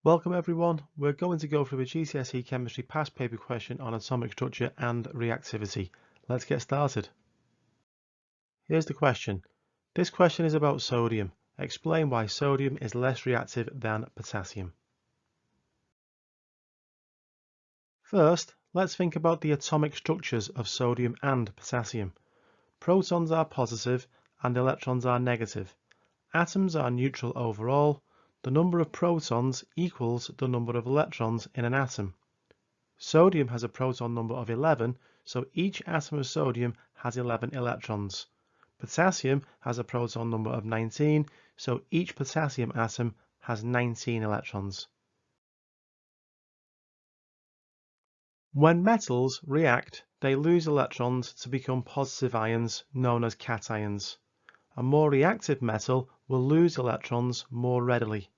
Welcome everyone, we're going to go through a GCSE Chemistry past paper question on atomic structure and reactivity. Let's get started. Here's the question. This question is about sodium. Explain why sodium is less reactive than potassium. First, let's think about the atomic structures of sodium and potassium. Protons are positive and electrons are negative. Atoms are neutral overall. The number of protons equals the number of electrons in an atom. Sodium has a proton number of 11, so each atom of sodium has 11 electrons. Potassium has a proton number of 19, so each potassium atom has 19 electrons. When metals react, they lose electrons to become positive ions known as cations. A more reactive metal will lose electrons more readily.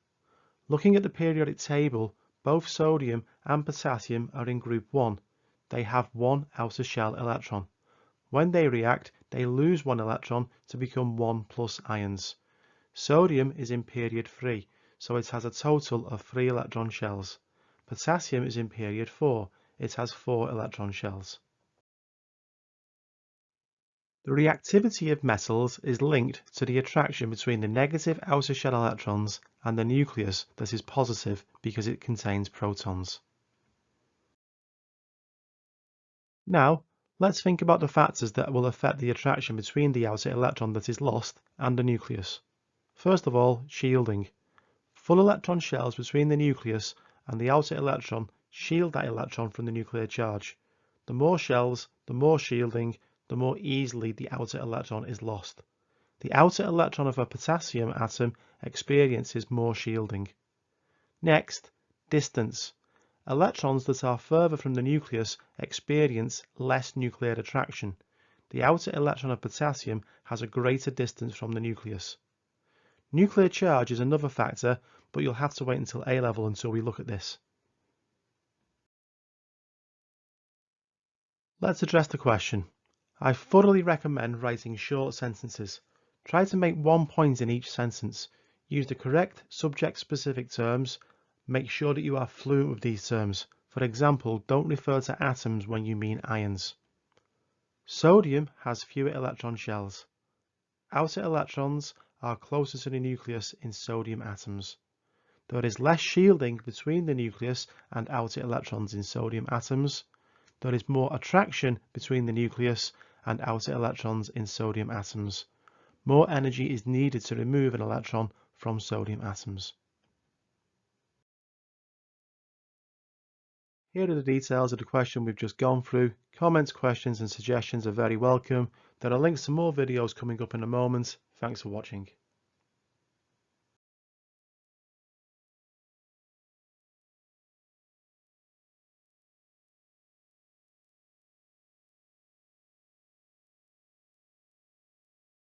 Looking at the periodic table, both sodium and potassium are in group 1. They have one outer shell electron. When they react, they lose one electron to become 1+ ions. Sodium is in period 3, so it has a total of 3 electron shells. Potassium is in period 4. It has 4 electron shells. The reactivity of metals is linked to the attraction between the negative outer shell electrons and the nucleus that is positive because it contains protons. Now, let's think about the factors that will affect the attraction between the outer electron that is lost and the nucleus. First of all, shielding. Full electron shells between the nucleus and the outer electron shield that electron from the nuclear charge. The more shells, the more shielding, the more easily the outer electron is lost. The outer electron of a potassium atom experiences more shielding. Next, distance. Electrons that are further from the nucleus experience less nuclear attraction. The outer electron of potassium has a greater distance from the nucleus. Nuclear charge is another factor, but you'll have to wait until A-level until we look at this. Let's address the question. I thoroughly recommend writing short sentences. Try to make one point in each sentence. Use the correct subject-specific terms. Make sure that you are fluent with these terms. For example, don't refer to atoms when you mean ions. Sodium has fewer electron shells. Outer electrons are closer to the nucleus in sodium atoms. There is less shielding between the nucleus and outer electrons in sodium atoms. There is more attraction between the nucleus and outer electrons in sodium atoms. More energy is needed to remove an electron from sodium atoms. Here are the details of the question we've just gone through. Comments, questions and suggestions are very welcome. There are links to more videos coming up in a moment. Thanks for watching.